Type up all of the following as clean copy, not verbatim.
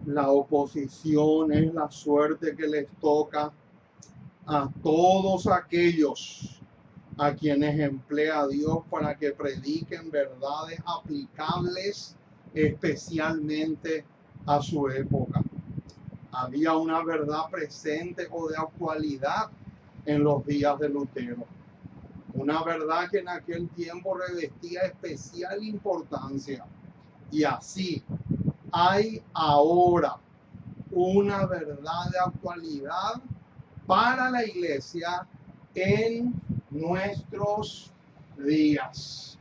La oposición es la suerte que les toca a todos aquellos a quienes emplea Dios para que prediquen verdades aplicables especialmente a su época. Había una verdad presente o de actualidad en los días de Lutero. Una verdad que en aquel tiempo revestía especial importancia. Y así hay ahora una verdad de actualidad para la iglesia en nuestros días.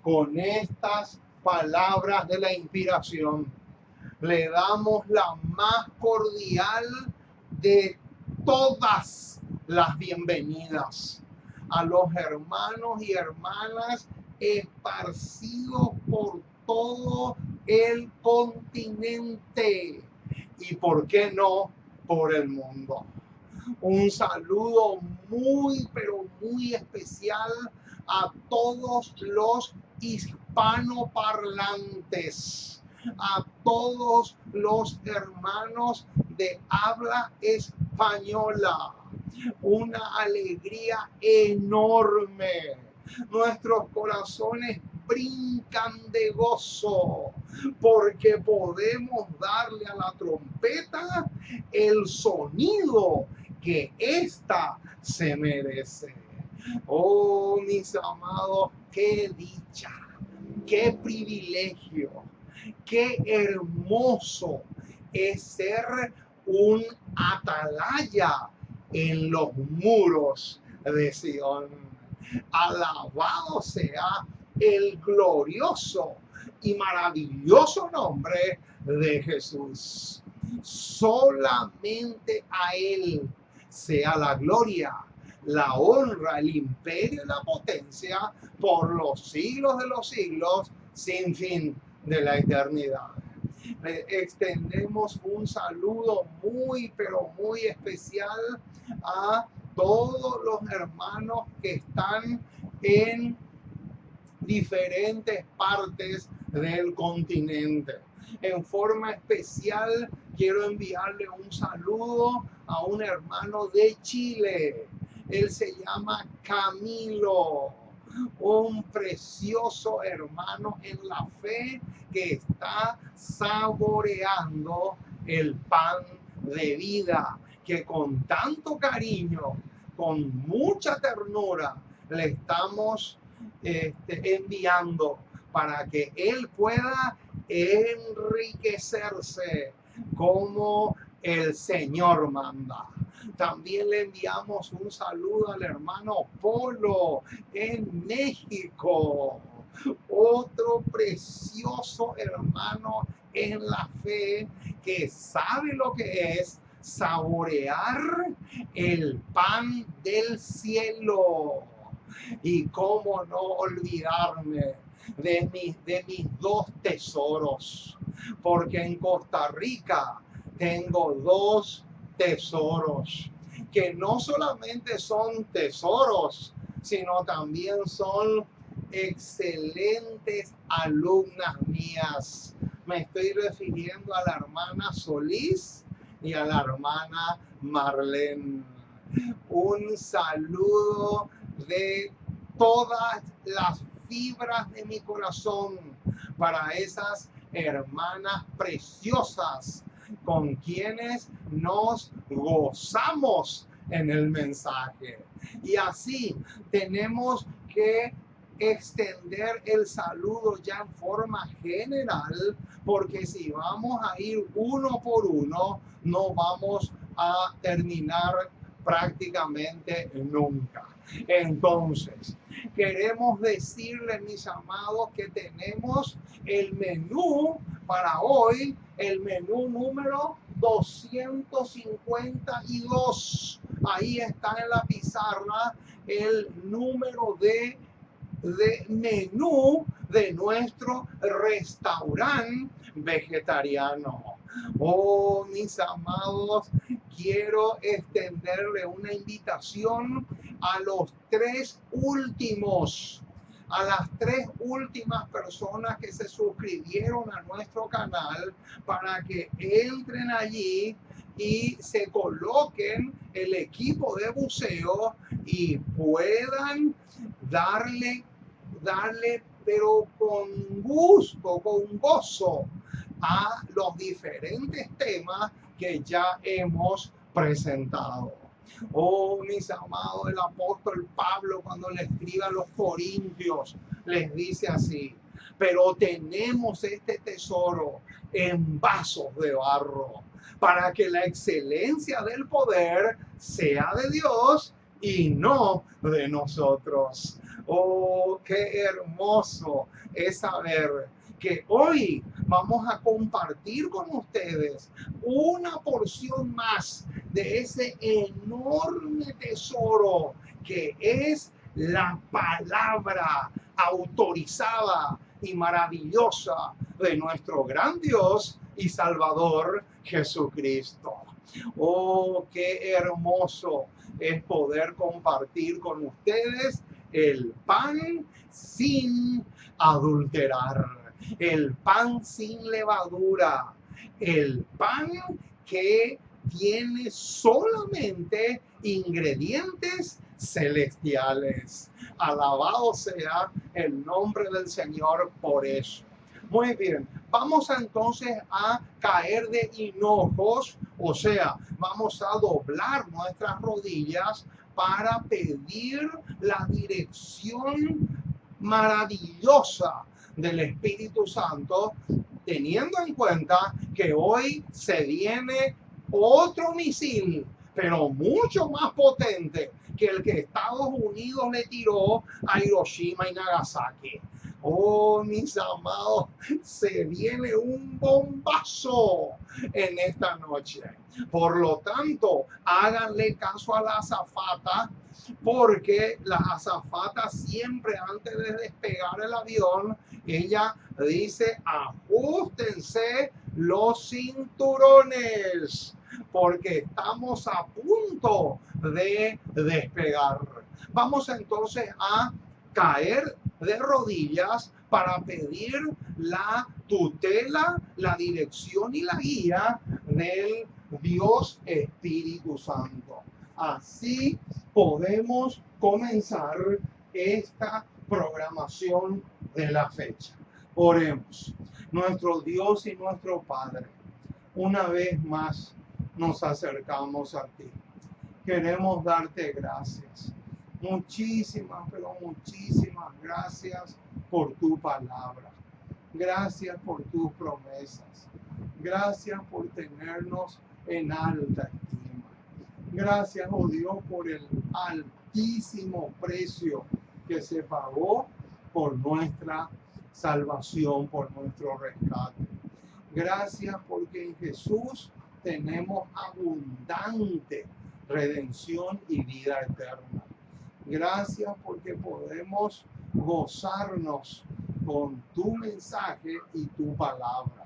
Con estas palabras de la inspiración, le damos la más cordial de todas las bienvenidas a los hermanos y hermanas esparcidos por todo el continente y, ¿por qué no?, por el mundo. Un saludo muy, pero muy especial a todos los hispanoparlantes, a todos los hermanos de habla española. Una alegría enorme. Nuestros corazones brincan de gozo porque podemos darle a la trompeta el sonido que ésta se merece. Oh, mis amados, qué dicha, qué privilegio, qué hermoso es ser un atalaya en los muros de Sion. Alabado sea el glorioso y maravilloso nombre de Jesús. Solamente a Él sea la gloria, la honra, el imperio y la potencia por los siglos de los siglos, sin fin de la eternidad. Le extendemos un saludo muy, pero muy especial a todos los hermanos que están en diferentes partes del continente. En forma especial quiero enviarle un saludo a un hermano de Chile. Él se llama Camilo, un precioso hermano en la fe que está saboreando el pan de vida que con tanto cariño, con mucha ternura, le estamos enviando para que él pueda enriquecerse como el Señor manda. También le enviamos un saludo al hermano Polo en México, otro precioso hermano en la fe que sabe lo que es saborear el pan del cielo. Y cómo no olvidarme de mis dos tesoros, porque en Costa Rica tengo dos tesoros, que no solamente son tesoros, sino también son excelentes alumnas mías. Me estoy refiriendo a la hermana Solís y a la hermana Marlene. Un saludo de todas las fibras de mi corazón para esas hermanas preciosas con quienes nos gozamos en el mensaje. Y así tenemos que extender el saludo ya en forma general, porque si vamos a ir uno por uno, no vamos a terminar prácticamente nunca. Entonces, queremos decirles, mis amados, que tenemos el menú para hoy, el menú número 252. Ahí está en la pizarra el número de menú de nuestro restaurante vegetariano. Oh, mis amados, quiero extenderle una invitación a los tres últimos a las 3 últimas personas que se suscribieron a nuestro canal para que entren allí y se coloquen el equipo de buceo y puedan darle, pero con gusto, con gozo, a los diferentes temas que ya hemos presentado. Oh, mis amados, el apóstol Pablo, cuando le escribe a los corintios, les dice así: pero tenemos este tesoro en vasos de barro, para que la excelencia del poder sea de Dios y no de nosotros. Oh, qué hermoso es saber que hoy vamos a compartir con ustedes una porción más de ese enorme tesoro que es la palabra autorizada y maravillosa de nuestro gran Dios y Salvador Jesucristo. Oh, qué hermoso es poder compartir con ustedes el pan sin adulterar, el pan sin levadura, el pan que tiene solamente ingredientes celestiales. Alabado sea el nombre del Señor por eso. Muy bien, vamos entonces a caer de hinojos, o sea, vamos a doblar nuestras rodillas para pedir la dirección maravillosa del Espíritu Santo, teniendo en cuenta que hoy se viene otro misil, pero mucho más potente que el que Estados Unidos le tiró a Hiroshima y Nagasaki. Oh, mis amados, se viene un bombazo en esta noche. Por lo tanto, háganle caso a la azafata, porque la azafata siempre antes de despegar el avión, ella dice: ajustense los cinturones, porque estamos a punto de despegar. Vamos entonces a caer de rodillas para pedir la tutela, la dirección y la guía del Dios Espíritu Santo. Así podemos comenzar esta programación de la fecha. Oremos. Nuestro Dios y nuestro Padre, una vez más nos acercamos a ti. Queremos darte gracias. Muchísimas, pero muchísimas gracias por tu palabra. Gracias por tus promesas. Gracias por tenernos en alta estima. Gracias, oh Dios, por el altísimo precio que se pagó por nuestra salvación, por nuestro rescate. Gracias porque en Jesús tenemos abundante redención y vida eterna. Gracias porque podemos gozarnos con tu mensaje y tu palabra.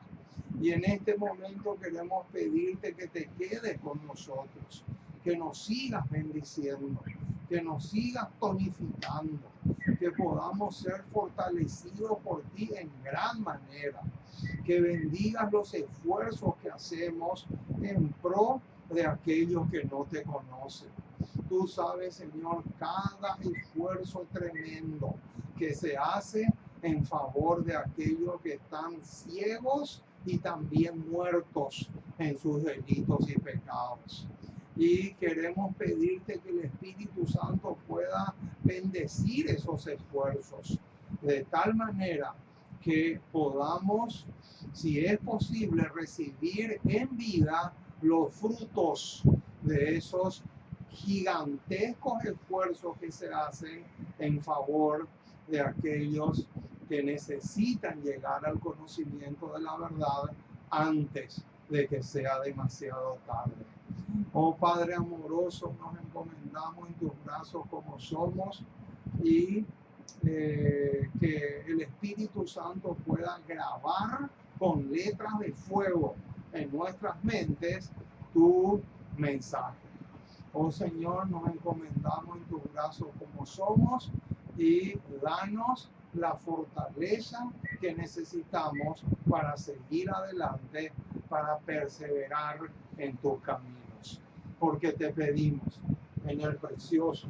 Y en este momento queremos pedirte que te quedes con nosotros, que nos sigas bendiciendo, que nos sigas tonificando, que podamos ser fortalecidos por ti en gran manera, que bendigas los esfuerzos que hacemos en pro de aquellos que no te conocen. Tú sabes, Señor, cada esfuerzo tremendo que se hace en favor de aquellos que están ciegos y también muertos en sus delitos y pecados. Y queremos pedirte que el Espíritu Santo pueda bendecir esos esfuerzos de tal manera que podamos, si es posible, recibir en vida los frutos de esos gigantescos esfuerzos que se hacen en favor de aquellos que necesitan llegar al conocimiento de la verdad antes de que sea demasiado tarde. Oh Padre amoroso, nos encomendamos en tus brazos como somos y que el Espíritu Santo pueda grabar con letras de fuego en nuestras mentes tu mensaje. Oh Señor, nos encomendamos en tus brazos como somos y danos la fortaleza que necesitamos para seguir adelante, para perseverar en tus caminos. Porque te pedimos en el precioso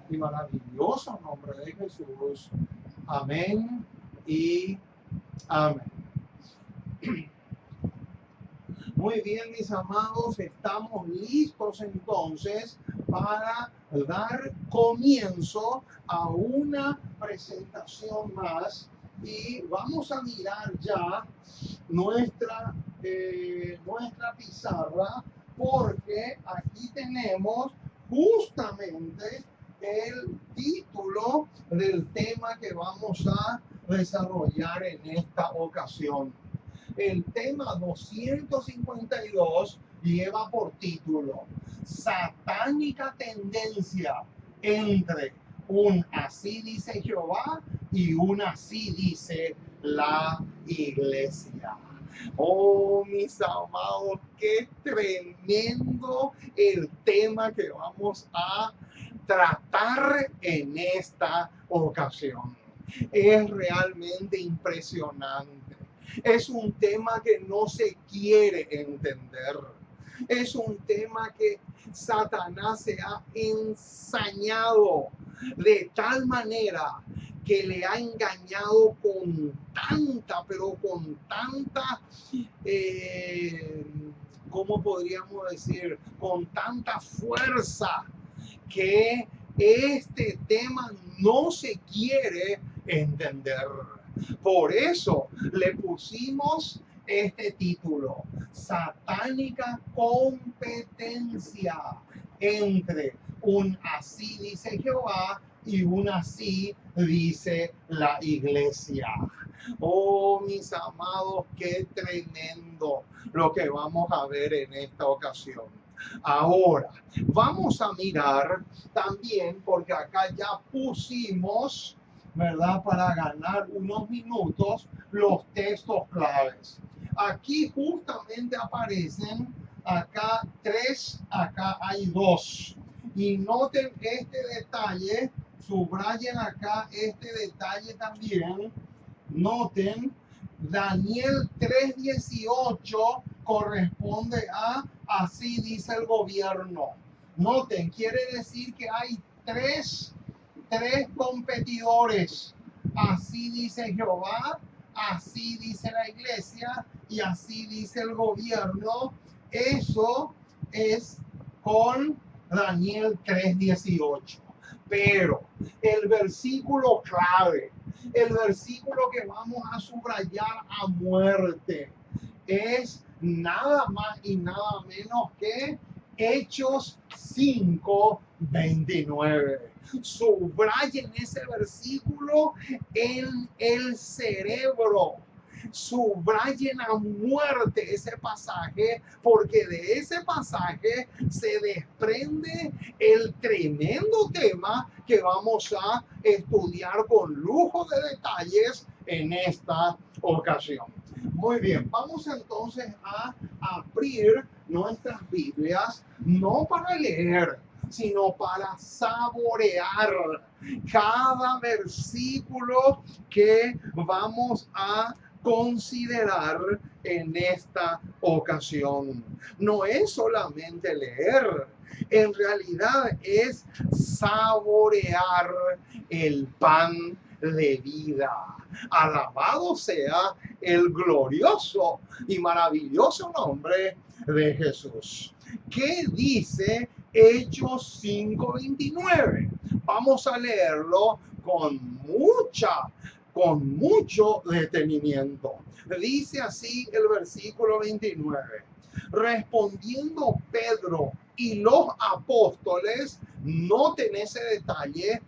y maravilloso nombre de Jesús. Amén y amén. Muy bien, mis amados, estamos listos entonces para dar comienzo a una presentación más y vamos a mirar ya nuestra pizarra, porque aquí tenemos justamente el título del tema que vamos a desarrollar en esta ocasión. El tema 252 lleva por título Satánica tendencia entre un así dice Jehová y un así dice la iglesia. Oh, mis amados, qué tremendo el tema que vamos a tratar en esta ocasión. Es realmente impresionante. Es un tema que no se quiere entender. Es un tema que Satanás se ha ensañado de tal manera que le ha engañado con tanta, pero con tanta, ¿cómo podríamos decir? Con tanta fuerza que este tema no se quiere entender. Por eso le pusimos este título, Satánica competencia entre un así dice Jehová y un así dice la iglesia. Oh, mis amados, qué tremendo lo que vamos a ver en esta ocasión. Ahora, vamos a mirar también, porque acá ya pusimos, ¿verdad? Para ganar unos minutos, los textos claves. Aquí justamente aparecen acá 3, acá hay 2. Y noten este detalle, subrayen acá este detalle también. Noten, Daniel 3:18 corresponde a así dice el gobierno. Noten, quiere decir que hay tres competidores. Así dice Jehová, así dice la iglesia y así dice el gobierno. Eso es con Daniel 3:18. Pero el versículo clave, el versículo que vamos a subrayar a muerte, es nada más y nada menos que Hechos 5:29. Subrayen ese versículo en el cerebro. Subrayen a muerte ese pasaje, porque de ese pasaje se desprende el tremendo tema que vamos a estudiar con lujo de detalles en esta ocasión. Muy bien, vamos entonces a abrir nuestras Biblias, no para leer, sino para saborear cada versículo que vamos a considerar en esta ocasión. No es solamente leer, en realidad es saborear el pan de vida. Alabado sea el glorioso y maravilloso nombre de Jesús. ¿Qué dice Hechos 5:29? Vamos a leerlo con mucho detenimiento. Dice así el versículo 29. Respondiendo Pedro y los apóstoles, noten ese detalle,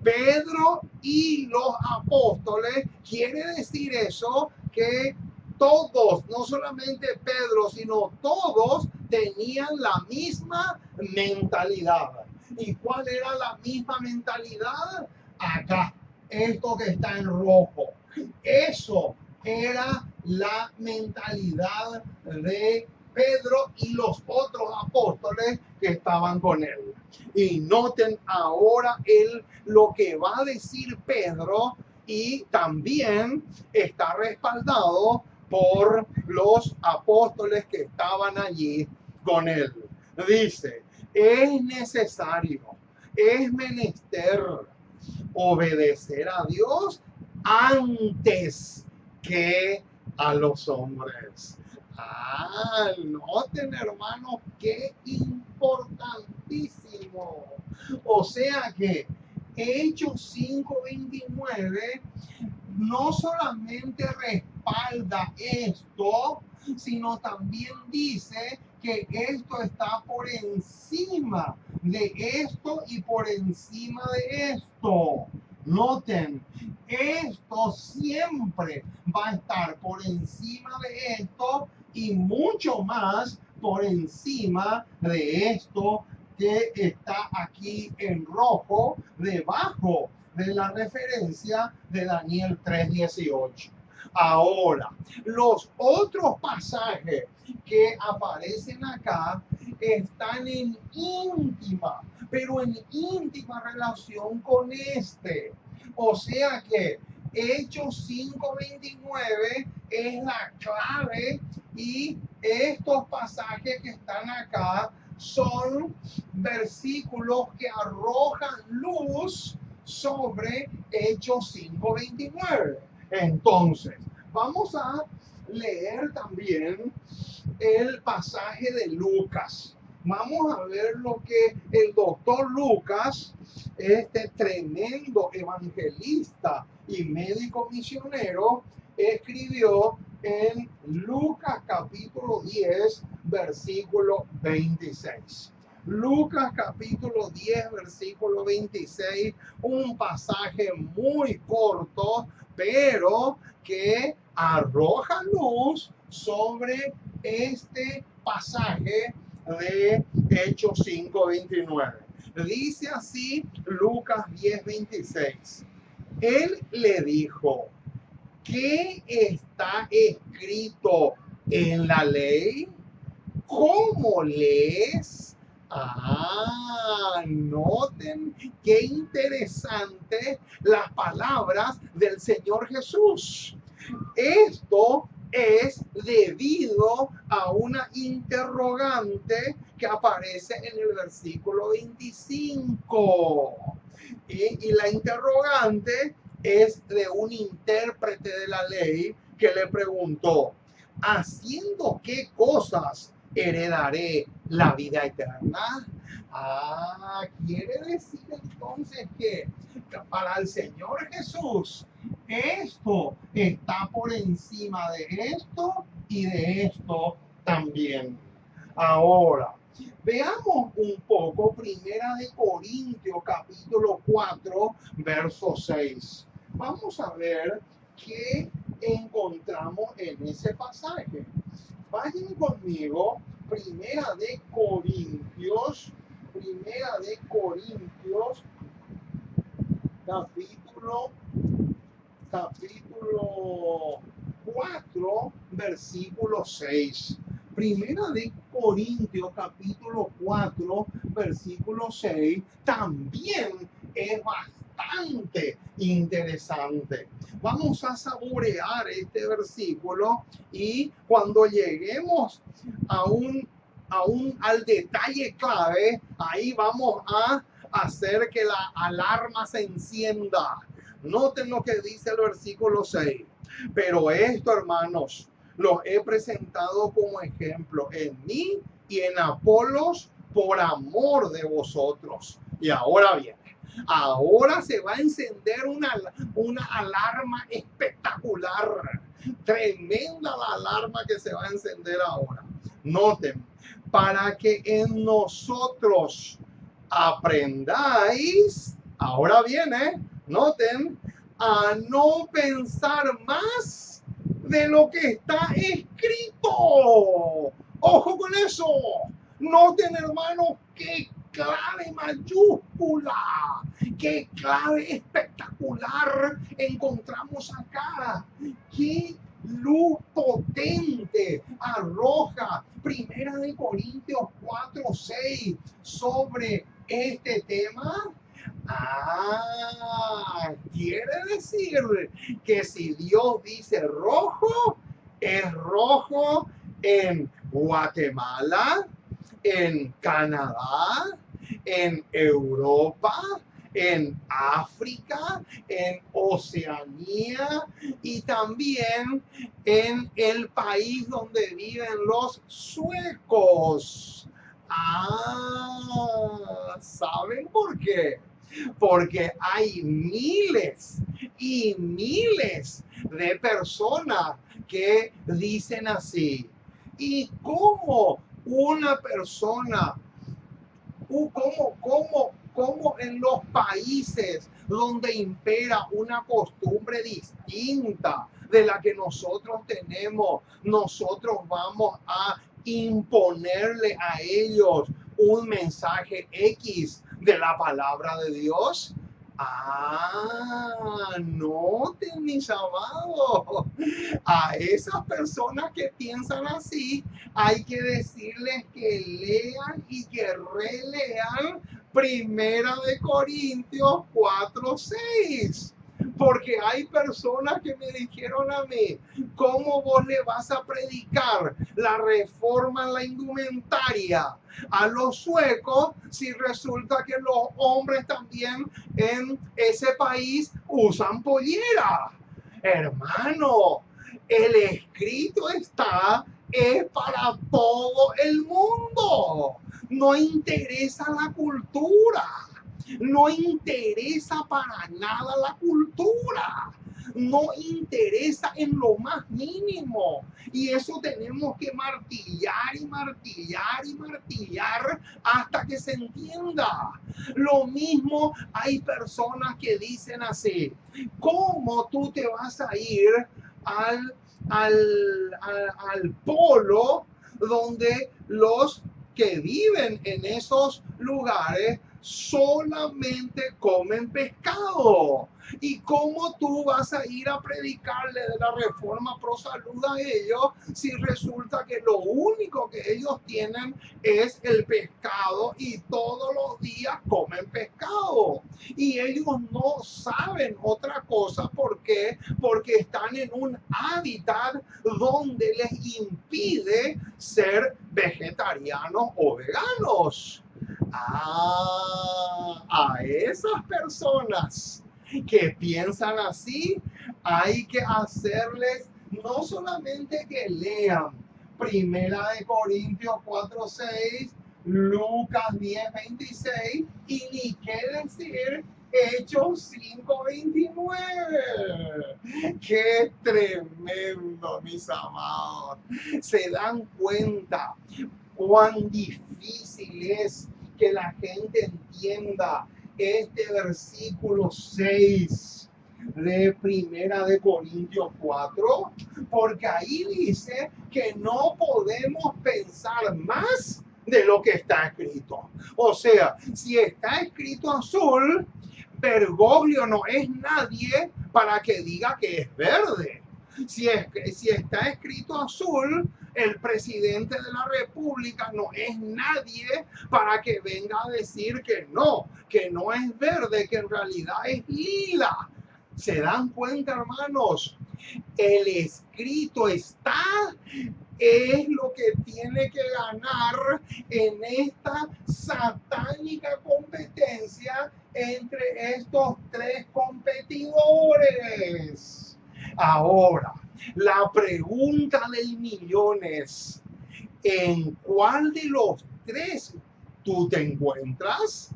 Pedro y los apóstoles, quiere decir eso que todos, no solamente Pedro, sino todos tenían la misma mentalidad. ¿Y cuál era la misma mentalidad? Acá, esto que está en rojo. Eso era la mentalidad de Pedro y los otros apóstoles que estaban con él. Y noten ahora lo que va a decir Pedro, y también está respaldado por los apóstoles que estaban allí con él. Dice, es necesario, es menester obedecer a Dios antes que a los hombres. Noten, hermanos, qué importantísimo. O sea que Hechos 5:29 no solamente respalda esto, sino también dice que esto está por encima de esto y por encima de esto. Noten, esto siempre va a estar por encima de esto y mucho más por encima de esto que está aquí en rojo debajo de la referencia de Daniel 3:18. Ahora, los otros pasajes que aparecen acá están en íntima, pero en íntima relación con este. O sea que Hechos 5:29 es la clave, y estos pasajes que están acá son versículos que arrojan luz sobre Hechos 5:29. Entonces, vamos a leer también el pasaje de Lucas. Vamos a ver lo que el doctor Lucas, este tremendo evangelista y médico misionero, escribió en Lucas capítulo 10, versículo 26. Lucas capítulo 10, versículo 26, un pasaje muy corto, pero que arroja luz sobre este pasaje de Hechos 5:29. Dice así Lucas 10:26. Él le dijo, ¿qué está escrito en la ley? ¿Cómo lees? Noten qué interesante las palabras del Señor Jesús. Esto es debido a una interrogante que aparece en el versículo 25. Y la interrogante es de un intérprete de la ley que le preguntó, ¿haciendo qué cosas heredaré la vida eterna? Quiere decir entonces que para el Señor Jesús esto está por encima de esto y de esto también. Ahora, veamos un poco Primera de Corintios capítulo 4, verso 6. Vamos a ver qué encontramos en ese pasaje. Vayan conmigo, Primera de Corintios, capítulo 4, versículo 6. Primera de Corintios, capítulo 4, versículo 6, también es bastante interesante. Vamos a saborear este versículo, y cuando lleguemos al detalle clave, ahí vamos a hacer que la alarma se encienda. Noten lo que dice el versículo 6. Pero esto, hermanos, los he presentado como ejemplo en mí y en Apolos por amor de vosotros. Y ahora viene. Ahora se va a encender una alarma espectacular. Tremenda la alarma que se va a encender ahora. Noten, para que en nosotros aprendáis, ahora viene, noten, a no pensar más de lo que está escrito. Ojo con eso. Noten, hermanos, qué clave mayúscula, qué clave espectacular encontramos acá. ¿Qué luz potente arroja 1 Corintios 4:6 sobre este tema. Quiere decir que si Dios dice rojo, es rojo en Guatemala, en Canadá, en Europa, en África, en Oceanía y también en el país donde viven los suecos. ¿Saben por qué? Porque hay miles y miles de personas que dicen así. ¿Y cómo una persona, cómo en los países donde impera una costumbre distinta de la que nosotros tenemos, nosotros vamos a imponerle a ellos un mensaje X de la palabra de Dios? Noten, mis amados, a esas personas que piensan así, hay que decirles que lean y que relean 1 Corintios 4:6. Porque hay personas que me dijeron a mí, ¿cómo vos le vas a predicar la reforma en la indumentaria a los suecos si resulta que los hombres también en ese país usan pollera? Hermano, el escrito es para todo el mundo. No interesa la cultura. No interesa para nada la cultura. No interesa en lo más mínimo. Y eso tenemos que martillar y martillar y martillar hasta que se entienda. Lo mismo hay personas que dicen así: ¿cómo tú te vas a ir al polo donde los que viven en esos lugares solamente comen pescado? ¿Y cómo tú vas a ir a predicarle de la reforma pro salud a ellos si resulta que lo único que ellos tienen es el pescado y todos los días comen pescado? Y ellos no saben otra cosa. ¿Por qué? Porque están en un hábitat donde les impide ser vegetarianos o veganos. A esas personas que piensan así, hay que hacerles no solamente que lean 1 Corintios 4:6, Lucas 10:26 y ni qué decir Hechos 5:29. ¡Qué tremendo, mis amados! ¿Se dan cuenta cuán difícil es que la gente entienda este versículo 6 de 1 Corintios 4? Porque ahí dice que no podemos pensar más de lo que está escrito. O sea, si está escrito azul, Bergoglio no es nadie para que diga que es verde. Si está escrito azul, el presidente de la República no es nadie para que venga a decir que no es verde, que en realidad es lila. ¿Se dan cuenta, hermanos? El escrito está, es lo que tiene que ganar en esta satánica competencia entre estos tres competidores. Ahora, la pregunta del millón es: ¿en cuál de los tres tú te encuentras?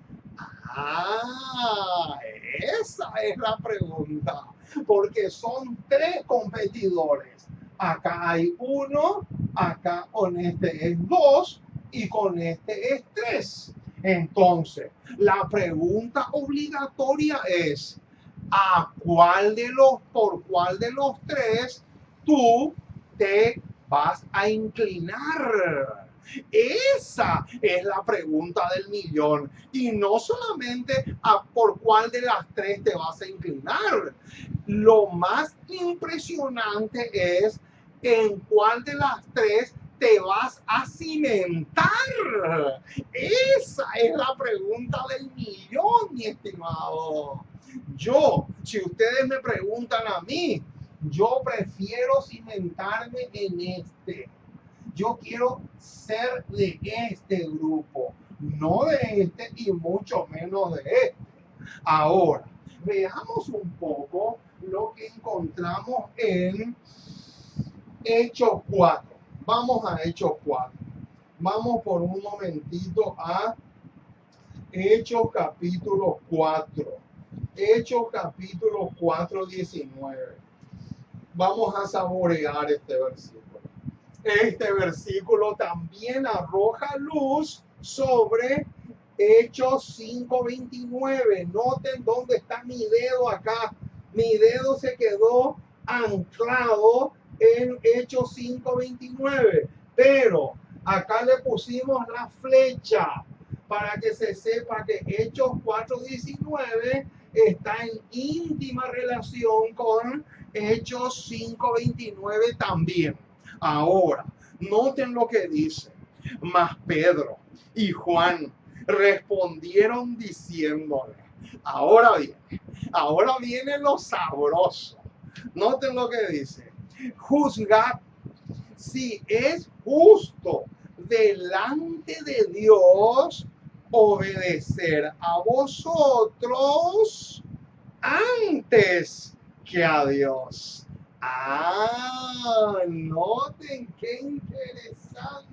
Esa es la pregunta, porque son tres competidores. Acá hay uno, acá con este es dos y con este es tres. Entonces, la pregunta obligatoria es: por cuál de los tres tú te vas a inclinar? Esa es la pregunta del millón. Y no solamente a por cuál de las tres te vas a inclinar. Lo más impresionante es en cuál de las tres te vas a cimentar. Esa es la pregunta del millón, mi estimado. Si ustedes me preguntan a mí, yo prefiero cimentarme en este. Yo quiero ser de este grupo, no de este y mucho menos de este. Ahora, veamos un poco lo que encontramos en Hechos 4. Vamos a Hechos 4. Vamos por un momentito a Hechos capítulo 4. Hechos capítulo 4, 19. Vamos a saborear este versículo. Este versículo también arroja luz sobre Hechos 5:29. Noten dónde está mi dedo acá. Mi dedo se quedó anclado en Hechos 5:29. Pero acá le pusimos la flecha para que se sepa que Hechos 4:19 está en íntima relación con Hechos 5:29 también. Ahora, noten lo que dice. Mas Pedro y Juan respondieron diciéndole, ahora viene lo sabroso. Noten lo que dice. Juzgad si es justo delante de Dios obedecer a vosotros antes que a Dios. Noten qué interesante.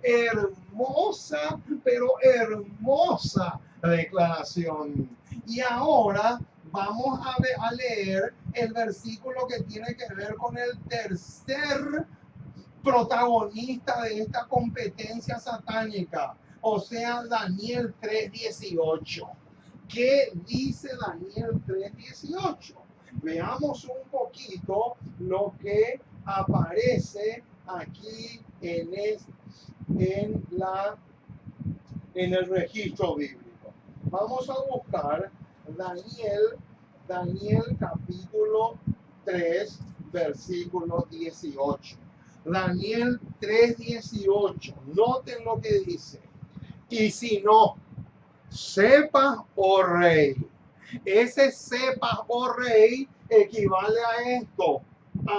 Hermosa, pero hermosa declaración. Y ahora vamos a leer el versículo que tiene que ver con el tercer protagonista de esta competencia satánica, o sea, Daniel 3:18. ¿Qué dice Daniel 3:18? Veamos un poquito lo que aparece aquí en el registro bíblico. Vamos a buscar Daniel capítulo 3, versículo 18. Daniel 3:18. Noten lo que dice. Y si no, sepas, oh rey. Ese sepas, oh rey, equivale a esto.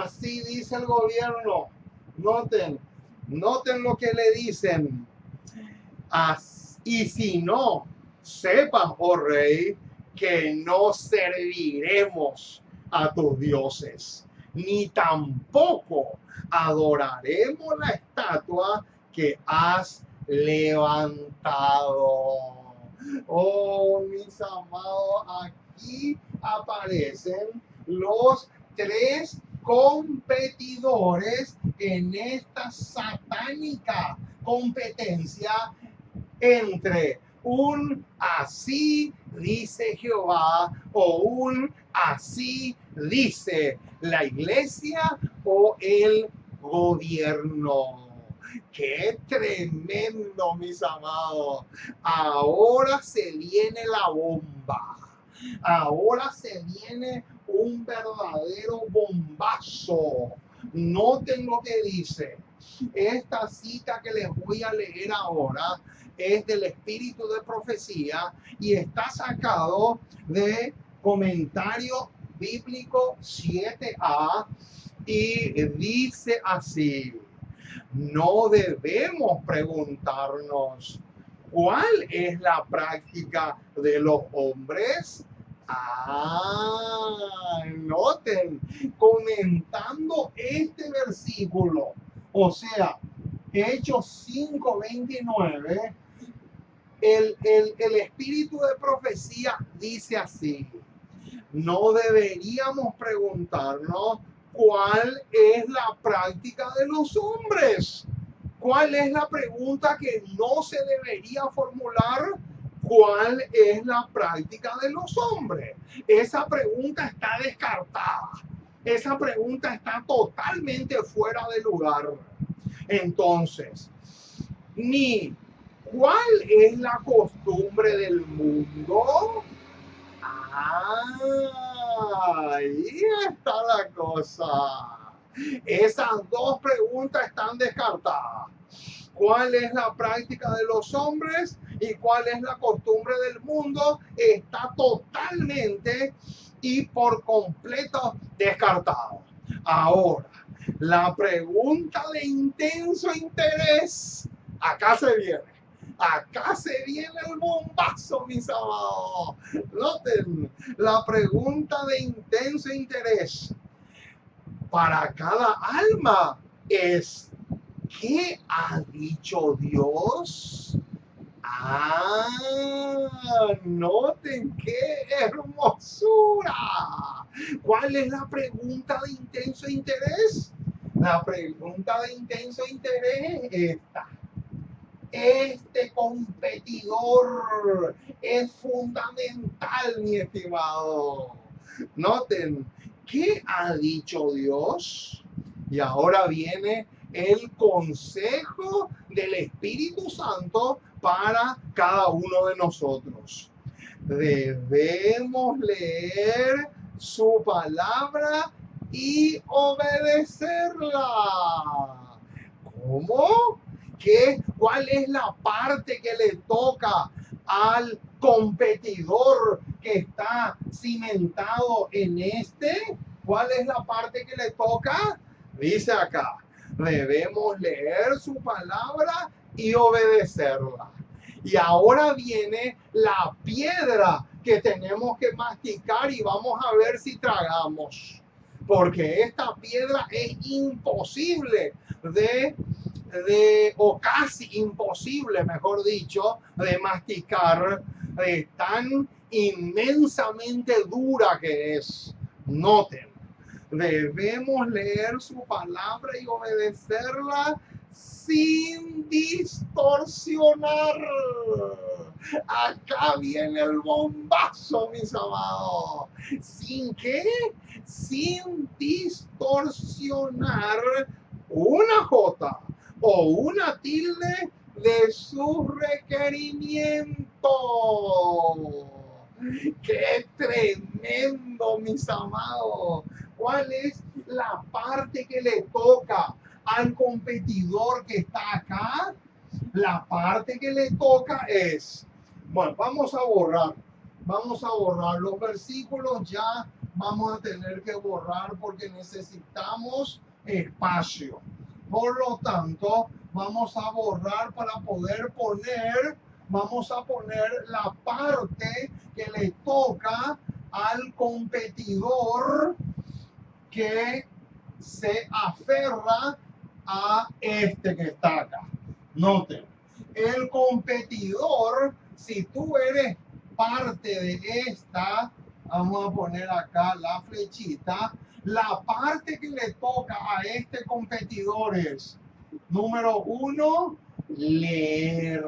Así dice el gobierno. Noten lo que le dicen. Y si no, sepas, oh rey, que no serviremos a tus dioses, ni tampoco adoraremos la estatua que has levantado. Oh, mis amados, aquí aparecen los tres competidores en esta satánica competencia entre un así dice Jehová o un así dice la iglesia o el gobierno. ¡Qué tremendo, mis amados! Ahora se viene la bomba. Ahora se viene un verdadero bombazo. Noten lo que dice. Esta cita que les voy a leer ahora es del espíritu de profecía y está sacado de Comentario Bíblico 7a y dice así: no debemos preguntarnos cuál es la práctica de los hombres. Noten, comentando este versículo, o sea, Hechos 5:29, el espíritu de profecía dice así: no deberíamos preguntarnos cuál es la práctica de los hombres. ¿Cuál es la pregunta que no se debería formular? ¿Cuál es la práctica de los hombres? Esa pregunta está descartada. Esa pregunta está totalmente fuera de lugar. Entonces, ni cuál es la costumbre del mundo. Ahí está la cosa. Esas dos preguntas están descartadas. ¿Cuál es la práctica de los hombres y cuál es la costumbre del mundo? Está totalmente y por completo descartado. Ahora, la pregunta de intenso interés, acá se viene. Acá se viene el bombazo, mis amados. Noten, la pregunta de intenso interés para cada alma es: ¿qué ha dicho Dios? Noten qué hermosura. ¿Cuál es la pregunta de intenso interés? La pregunta de intenso interés es esta. Este competidor es fundamental, mi estimado. Noten, ¿qué ha dicho Dios? Y ahora viene el consejo del Espíritu Santo para cada uno de nosotros. Debemos leer su palabra y obedecerla. ¿Cómo? ¿Cuál es la parte que le toca al competidor que está cimentado en este? ¿Cuál es la parte que le toca? Dice acá, debemos leer su palabra y obedecerla. Y ahora viene la piedra que tenemos que masticar y vamos a ver si tragamos. Porque esta piedra es imposible o casi imposible, mejor dicho, de masticar, tan inmensamente dura que es. Noten, debemos leer su palabra y obedecerla sin distorsionar. Acá viene el bombazo, mis amados. ¿Sin qué? Sin distorsionar una J o una tilde de sus requerimientos. ¡Qué tremendo, mis amados! ¿Cuál es la parte que le toca al competidor que está acá? La parte que le toca es, bueno, vamos a borrar los versículos, ya vamos a tener que borrar porque necesitamos espacio. Por lo tanto, vamos a borrar para poder poner, vamos a poner la parte que le toca al competidor que se aferra a este que está acá. Noten, el competidor, si tú eres parte de esta, vamos a poner acá la flechita, la parte que le toca a este competidor es, número 1, leer.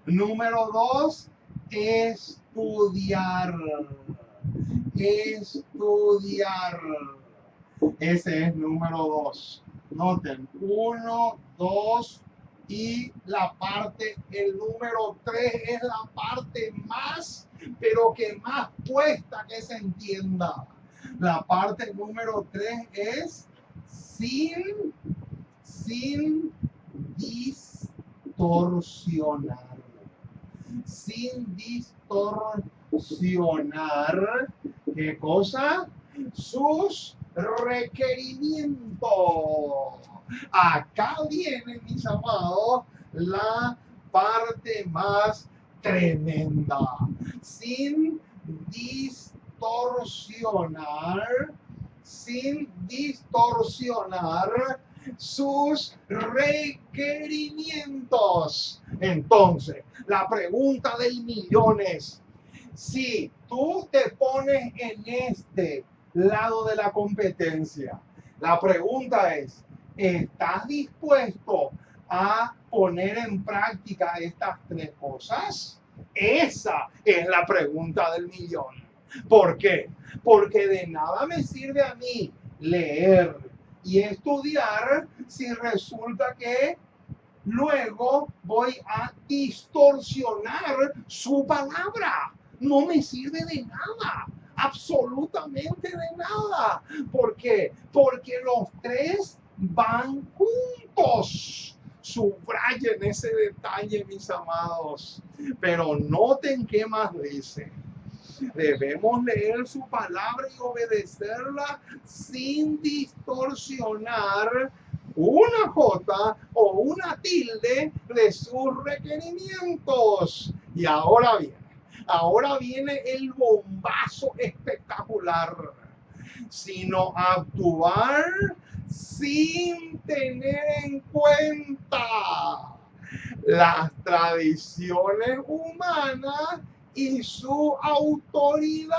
Número 2, estudiar. Estudiar. Ese es número 2. Noten, 1, 2 y la parte, el número 3 es la parte más, pero que más puesta que se entienda. La parte número 3 es sin distorsionar. Sin distorsionar, ¿qué cosa? Sus requerimientos. Acá viene, mis amados, la parte más tremenda. Sin distorsionar sus requerimientos. Entonces, la pregunta del millón es, si tú te pones en este lado de la competencia, la pregunta es, ¿estás dispuesto a poner en práctica estas 3 cosas? Esa es la pregunta del millón. ¿Por qué? Porque de nada me sirve a mí leer, y estudiar si resulta que luego voy a distorsionar su palabra? No me sirve de nada, absolutamente de nada. ¿Por qué? Porque los tres van juntos. Subrayen ese detalle, mis amados. Pero noten qué más dice. Debemos leer su palabra y obedecerla sin distorsionar una J o una tilde de sus requerimientos. Y ahora viene el bombazo espectacular, sino actuar sin tener en cuenta las tradiciones humanas y su autoridad.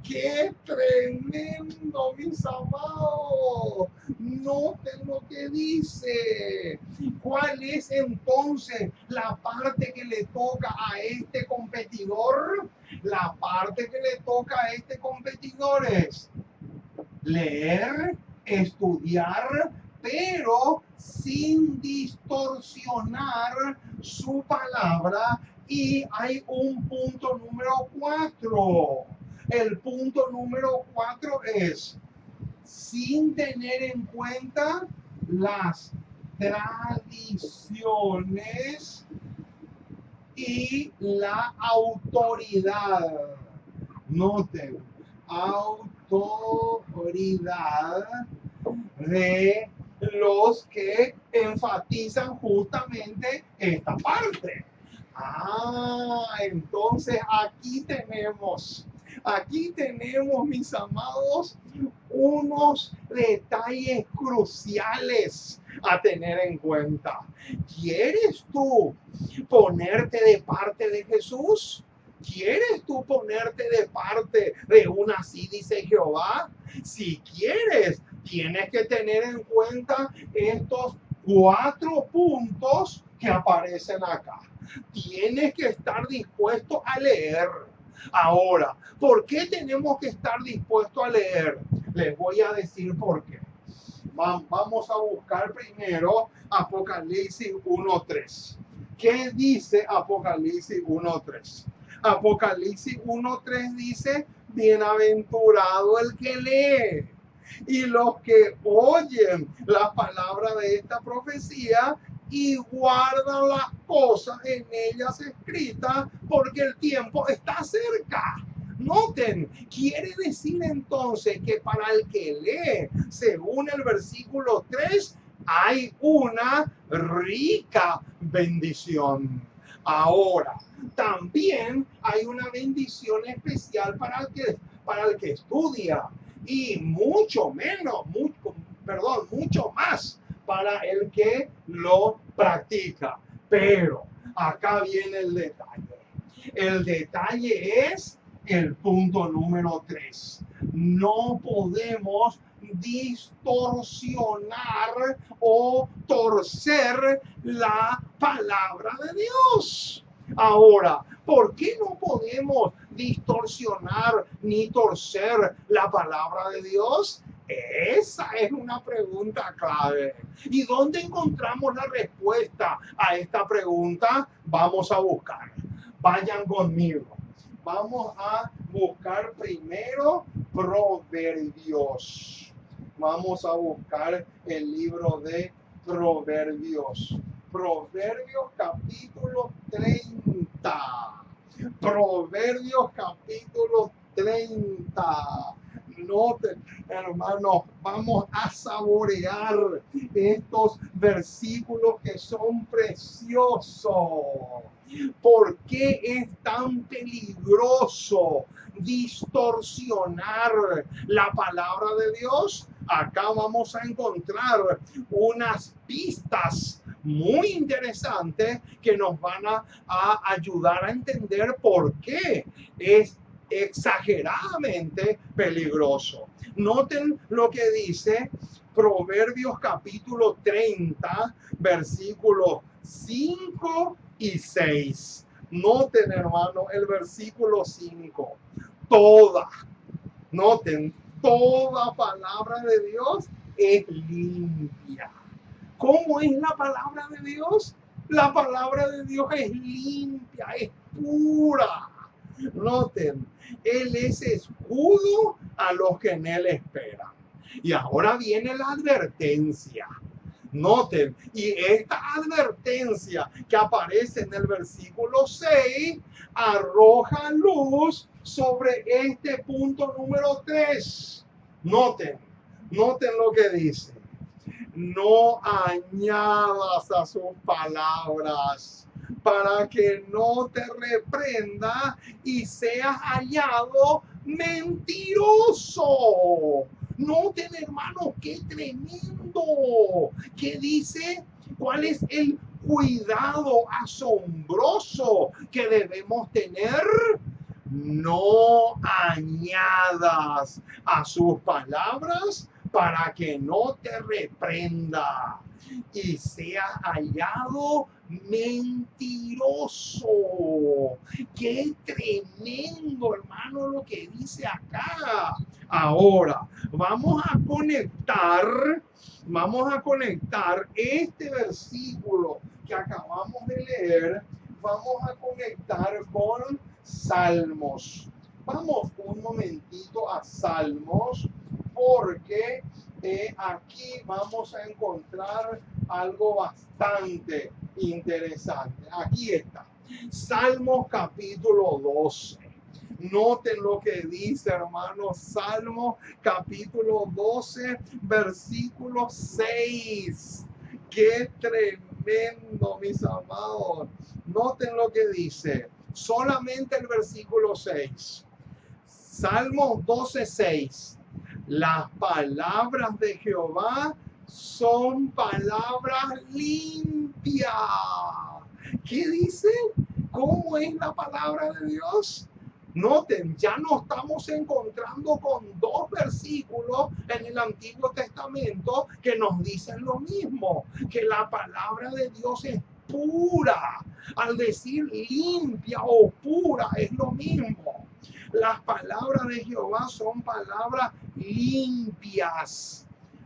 ¡Qué tremendo, mis amados! Noten lo que dice. ¿Cuál es entonces la parte que le toca a este competidor? La parte que le toca a este competidor es leer, estudiar, pero sin distorsionar su palabra. Y hay un punto número 4. El punto número 4 es sin tener en cuenta las tradiciones y la autoridad. Noten, autoridad de los que enfatizan justamente esta parte. Entonces aquí tenemos, mis amados, unos detalles cruciales a tener en cuenta. ¿Quieres tú ponerte de parte de Jesús? ¿Quieres tú ponerte de parte de un así dice Jehová? Si quieres, tienes que tener en cuenta estos 4 puntos que aparecen acá. Tienes que estar dispuesto a leer. Ahora, ¿por qué tenemos que estar dispuestos a leer? Les voy a decir por qué. Vamos a buscar primero Apocalipsis 1:3. ¿Qué dice Apocalipsis 1:3? Apocalipsis 1:3 dice: bienaventurado el que lee y los que oyen la palabra de esta profecía y guardan las cosas en ellas escritas, porque el tiempo está cerca. Noten, quiere decir entonces que para el que lee, según el versículo 3, hay una rica bendición. Ahora, también hay una bendición especial para el que estudia, y mucho más para el que lo practica. Pero acá viene el detalle. El detalle es el punto número 3. No podemos distorsionar o torcer la palabra de Dios. Ahora, ¿por qué no podemos distorsionar ni torcer la palabra de Dios? Esa es una pregunta clave. ¿Y dónde encontramos la respuesta a esta pregunta? Vamos a buscar. Vayan conmigo. Vamos a buscar primero Proverbios. Vamos a buscar el libro de Proverbios. Proverbios capítulo 30. Proverbios capítulo 30. Noten, hermanos, vamos a saborear estos versículos que son preciosos. ¿Por qué es tan peligroso distorsionar la palabra de Dios? Acá vamos a encontrar unas pistas muy interesantes que nos van a ayudar a entender por qué es exageradamente peligroso. Noten lo que dice Proverbios capítulo 30, versículos 5 y 6. Noten, hermano, el versículo 5. Noten, Toda palabra de Dios es limpia. ¿Cómo es la palabra de Dios? La palabra de Dios es limpia, es pura. Noten, Él es escudo a los que en Él esperan. Y ahora viene la advertencia. Noten, y esta advertencia que aparece en el versículo 6 arroja luz sobre este punto número 3. Noten lo que dice. No añadas a sus palabras para que no te reprenda y seas hallado mentiroso. Noten, hermanos, qué tremendo. ¿Qué dice? ¿Cuál es el cuidado asombroso que debemos tener? No añadas a sus palabras para que no te reprenda y sea hallado mentiroso. Qué tremendo, hermano, lo que dice acá. Ahora, vamos a conectar este versículo que acabamos de leer, vamos a conectar con Salmos. Vamos un momentito a Salmos, porque aquí vamos a encontrar algo bastante interesante. Aquí está, Salmos capítulo 12. Noten lo que dice, hermanos, Salmos capítulo 12, versículo 6. ¡Qué tremendo, mis amados! Noten lo que dice, solamente el versículo 6. Salmos 12, 6. Las palabras de Jehová son palabras limpias. ¿Qué dice? ¿Cómo es la palabra de Dios? Noten, ya no estamos encontrando con dos versículos en el Antiguo Testamento que nos dicen lo mismo, que la palabra de Dios es pura. Al decir limpia o pura es lo mismo. Las palabras de Jehová son palabras limpias,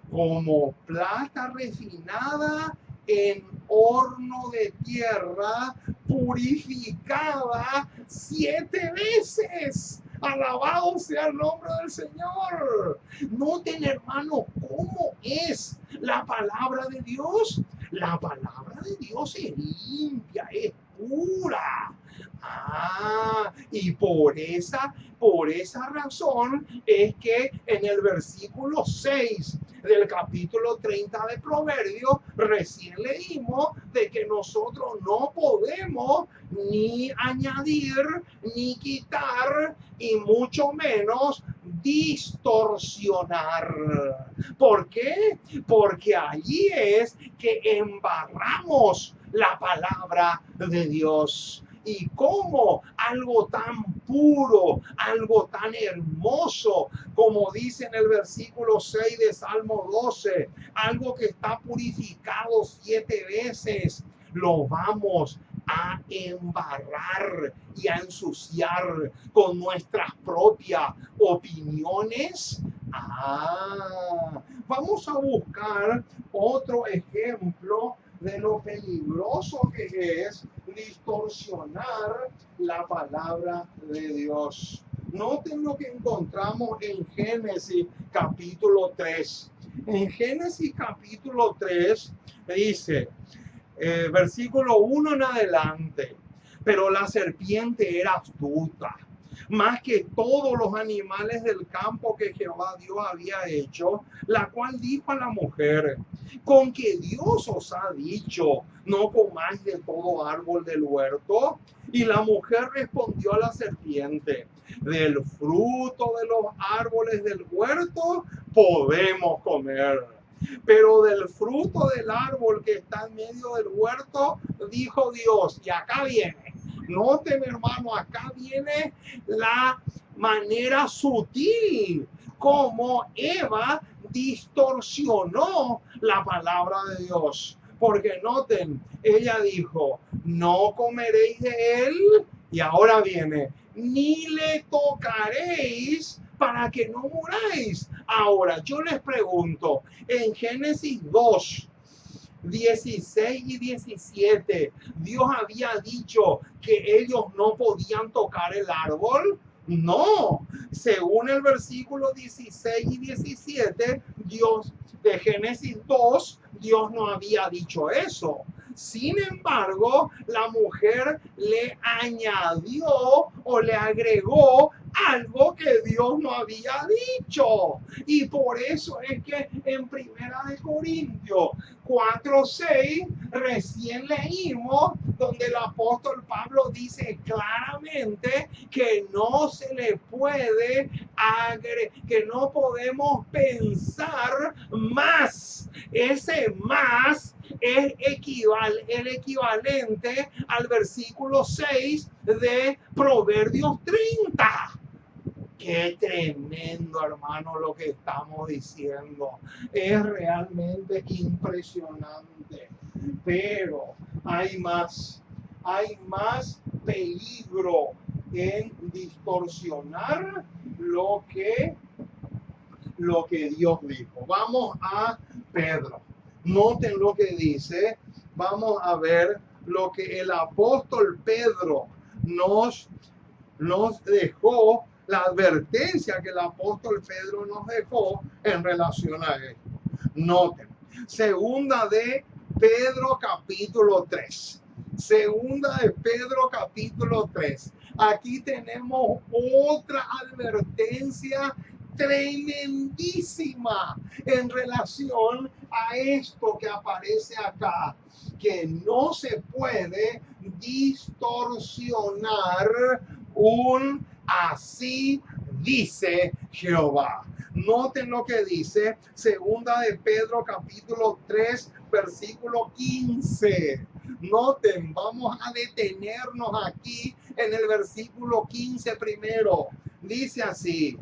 como plata refinada en horno de tierra, purificada 7 veces. Alabado sea el nombre del Señor. Noten, hermano, cómo es la palabra de Dios. La palabra de Dios es limpia, es pura. Y por esa razón es que en el versículo 6 del capítulo 30 de Proverbios recién leímos de que nosotros no podemos ni añadir ni quitar y mucho menos distorsionar. ¿Por qué? Porque allí es que embarramos la palabra de Dios. Y cómo algo tan puro, algo tan hermoso, como dice en el versículo 6 de Salmo 12, algo que está purificado 7 veces, lo vamos a embarrar y a ensuciar con nuestras propias opiniones. Vamos a buscar otro ejemplo de lo peligroso que es distorsionar la palabra de Dios. Noten lo que encontramos en Génesis capítulo 3. En Génesis capítulo 3 dice, versículo 1 en adelante, pero la serpiente era astuta, más que todos los animales del campo que Jehová Dios había hecho, la cual dijo a la mujer, con que Dios os ha dicho, no comáis de todo árbol del huerto. Y la mujer respondió a la serpiente, del fruto de los árboles del huerto podemos comer, pero del fruto del árbol que está en medio del huerto, dijo Dios, y acá viene, noten, hermano, acá viene la manera sutil como Eva distorsionó la palabra de Dios. Porque noten, ella dijo, no comeréis de él, y ahora viene, ni le tocaréis, para que no muráis. Ahora, yo les pregunto, en Génesis 2, 16 y 17, Dios había dicho que ellos no podían tocar el árbol. No, según el versículo 16 y 17, Dios de Génesis 2, Dios no había dicho eso. Sin embargo, la mujer le añadió o le agregó algo que Dios no había dicho. Y por eso es que en Primera de Corintios 4:6 recién leímos donde el apóstol Pablo dice claramente que no se le puede que no podemos pensar más. Ese más es el equivalente al versículo 6 de Proverbios 30. Qué tremendo, hermano, lo que estamos diciendo. Es realmente impresionante. Pero hay más peligro en distorsionar lo que Dios dijo. Vamos a Pedro. Noten lo que dice. Vamos a ver lo que el apóstol Pedro nos dejó, la advertencia que el apóstol Pedro nos dejó en relación a esto. Noten, segunda de Pedro capítulo 3. Segunda de Pedro capítulo 3. Aquí tenemos otra advertencia tremendísima en relación a esto que aparece acá, que no se puede distorsionar un así dice Jehová. Noten lo que dice segunda de Pedro capítulo 3 versículo 15. Noten, vamos a detenernos aquí en el versículo 15 primero. Dice así: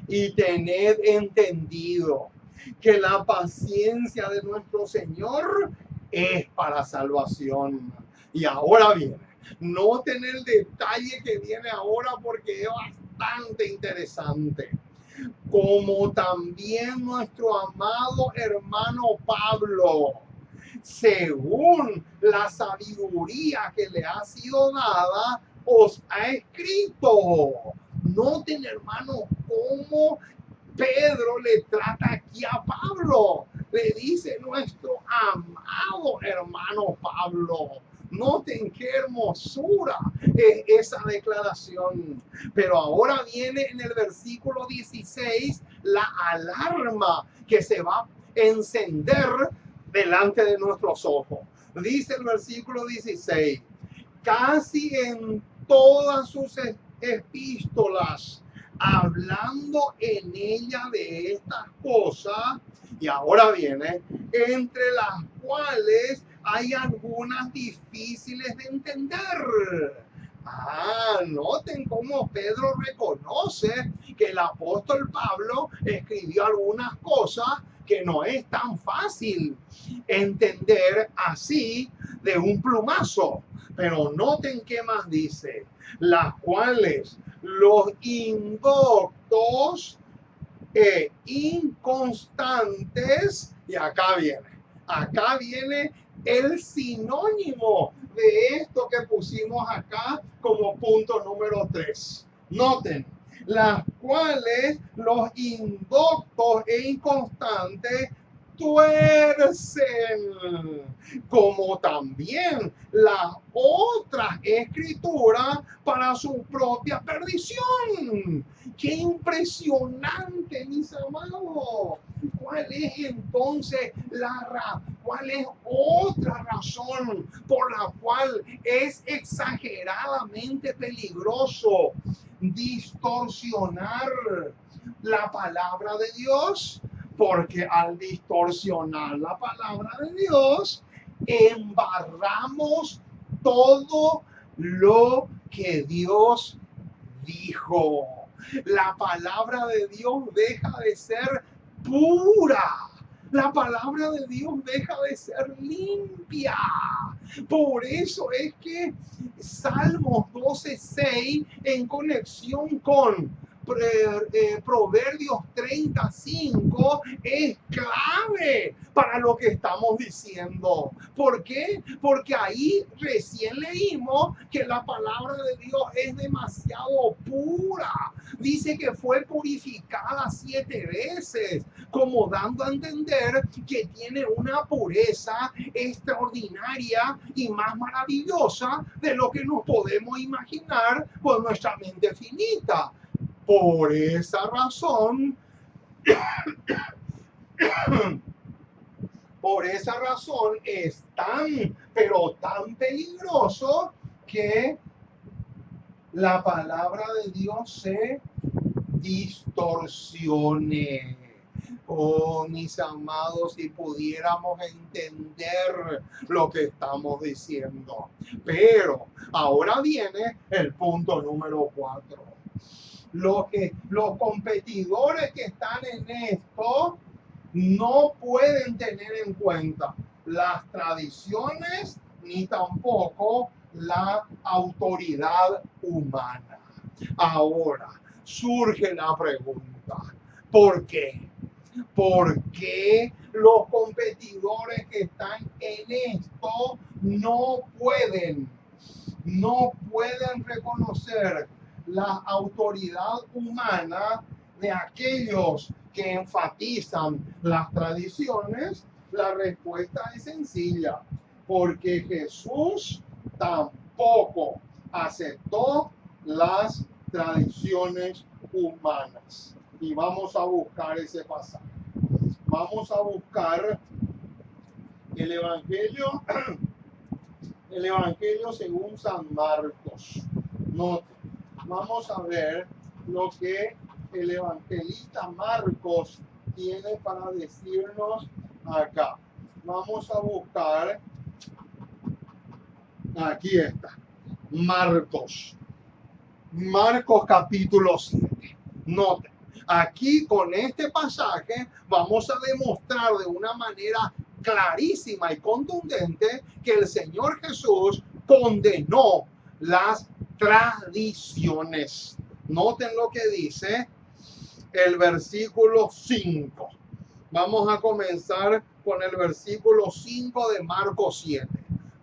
y tened entendido que la paciencia de nuestro Señor es para salvación. Y ahora viene, noten el detalle que viene ahora porque es bastante interesante. Como también nuestro amado hermano Pablo, según la sabiduría que le ha sido dada, os ha escrito. Noten, hermano, cómo Pedro le trata aquí a Pablo. Le dice nuestro amado hermano Pablo. Noten qué hermosura es esa declaración. Pero ahora viene en el versículo 16 la alarma que se va a encender delante de nuestros ojos. Dice el versículo 16: casi en todas sus epístolas, hablando en ella de estas cosas, y ahora viene, entre las cuales hay algunas difíciles de entender. Noten cómo Pedro reconoce que el apóstol Pablo escribió algunas cosas que no es tan fácil entender así de un plumazo. Pero noten qué más dice: las cuales los indoctos e inconstantes, y acá viene el sinónimo de esto que pusimos acá como punto número 3. Noten, las cuales los indoctos e inconstantes tuercen, como también las otras escrituras para su propia perdición. ¡Qué impresionante, mis amados! ¿Cuál es entonces cuál es otra razón por la cual es exageradamente peligroso distorsionar la palabra de Dios? Porque al distorsionar la palabra de Dios, embarramos todo lo que Dios dijo. La palabra de Dios deja de ser pura. La palabra de Dios deja de ser limpia. Por eso es que Salmos 12:6, en conexión con Proverbios 35 es clave para lo que estamos diciendo. ¿Por qué? Porque ahí recién leímos que la palabra de Dios es demasiado pura. Dice que fue purificada 7 veces, como dando a entender que tiene una pureza extraordinaria y más maravillosa de lo que nos podemos imaginar con nuestra mente finita. Por esa razón, es tan, pero tan peligroso que la palabra de Dios se distorsione. Oh, mis amados, si pudiéramos entender lo que estamos diciendo. Pero ahora viene el punto número 4. Los competidores que están en esto no pueden tener en cuenta las tradiciones ni tampoco la autoridad humana. Ahora surge la pregunta, ¿por qué? ¿Por qué los competidores que están en esto no pueden reconocer la autoridad humana de aquellos que enfatizan las tradiciones? La respuesta es sencilla, porque Jesús tampoco aceptó las tradiciones humanas. Y vamos a buscar ese pasaje. Vamos a buscar el Evangelio según San Marcos. Noten, vamos a ver lo que el evangelista Marcos tiene para decirnos acá. Vamos a buscar, aquí está, Marcos capítulo 7. Noten, aquí con este pasaje vamos a demostrar de una manera clarísima y contundente que el Señor Jesús condenó las tradiciones. Noten lo que dice el versículo 5. Vamos a comenzar con el versículo 5 de Marcos 7.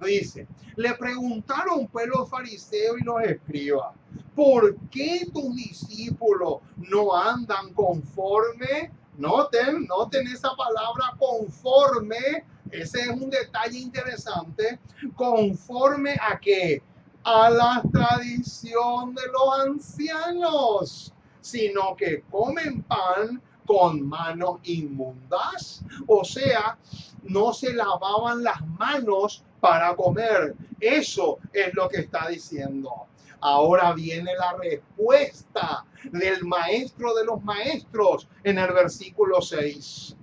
Dice, le preguntaron pues los fariseos y los escribas, ¿por qué tus discípulos no andan conforme? Noten esa palabra conforme. Ese es un detalle interesante. ¿Conforme a qué? A la tradición de los ancianos, sino que comen pan con manos inmundas. O sea, no se lavaban las manos para comer. Eso es lo que está diciendo. Ahora viene la respuesta del maestro de los maestros en el versículo 6.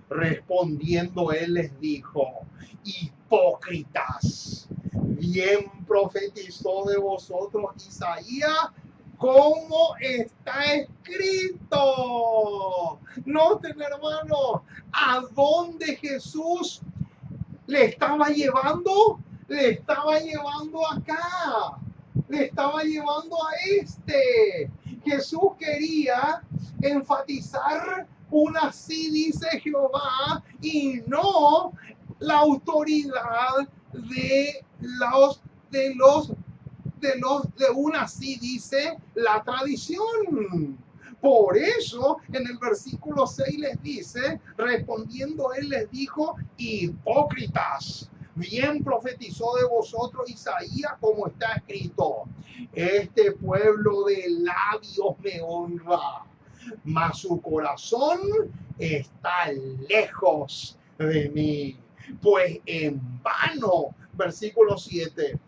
Respondiendo él les dijo, hipócritas, bien profetizó de vosotros Isaías, como está escrito. Noten, hermanos, a dónde Jesús le estaba llevando. Le estaba llevando acá. Le estaba llevando a este. Jesús quería enfatizar un así dice Jehová y no la autoridad de un así dice la tradición. Por eso en el versículo 6 les dice, respondiendo él les dijo, hipócritas, bien profetizó de vosotros Isaías como está escrito, este pueblo de labios me honra, mas su corazón está lejos de mí. Pues en vano, versículo 7,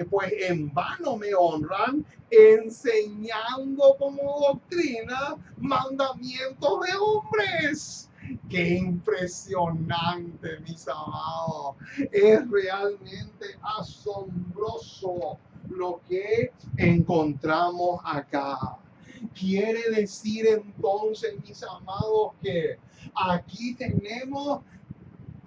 pues en vano me honran, enseñando como doctrina mandamientos de hombres. Qué impresionante, mis amados. Es realmente asombroso lo que encontramos acá. Quiere decir entonces, mis amados, que aquí tenemos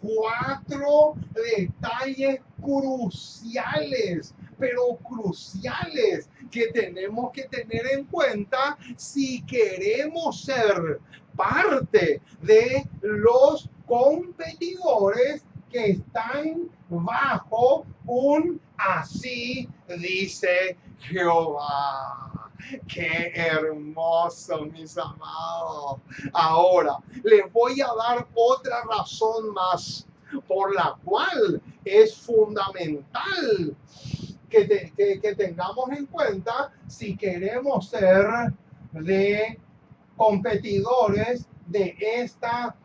4 detalles cruciales pero cruciales que tenemos que tener en cuenta si queremos ser parte de los competidores que están bajo un así dice Jehová. Qué hermoso, mis amados. Ahora, les voy a dar otra razón más por la cual es fundamental que tengamos en cuenta si queremos ser de competidores de esta,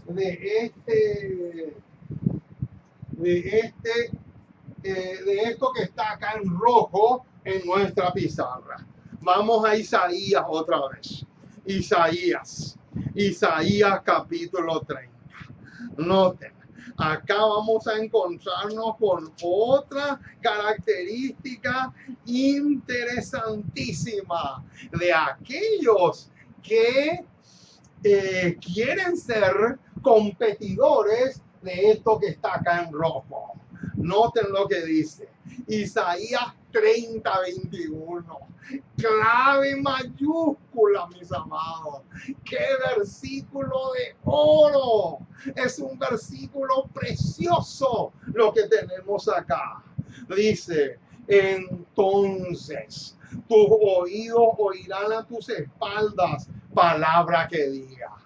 de este, de este, de esto que está acá en rojo en nuestra pizarra. Vamos a Isaías otra vez. Isaías capítulo 30. Noten, acá vamos a encontrarnos con otra característica interesantísima de aquellos que quieren ser competidores de esto que está acá en rojo. Noten lo que dice Isaías 30:21. Clave mayúscula, mis amados. ¡Qué versículo de oro! Es un versículo precioso lo que tenemos acá. Dice, entonces tus oídos oirán a tus espaldas palabra que diga: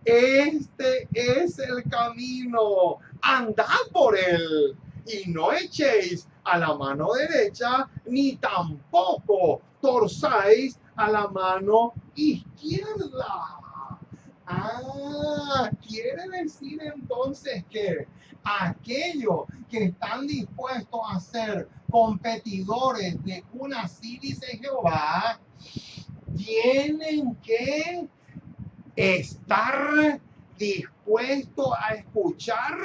este es el camino, andad por él, y no echéis a la mano derecha, ni tampoco torzáis a la mano izquierda. Quiere decir entonces que aquellos que están dispuestos a ser competidores de una así dice Jehová, tienen que estar dispuesto a escuchar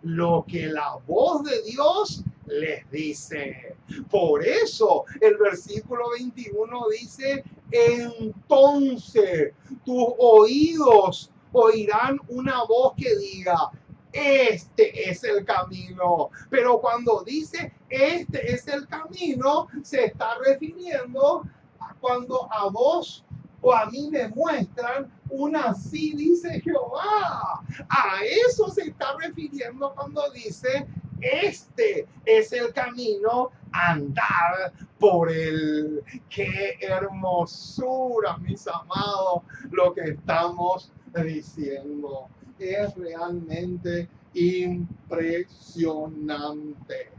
lo que la voz de Dios les dice. Por eso el versículo 21 dice, entonces tus oídos oirán una voz que diga, este es el camino. Pero cuando dice este es el camino, se está refiriendo a cuando a vos o a mí me muestran una así dice Jehová. A eso se está refiriendo cuando dice este es el camino, andar por él. Qué hermosura, mis amados, lo que estamos diciendo. Es realmente impresionante.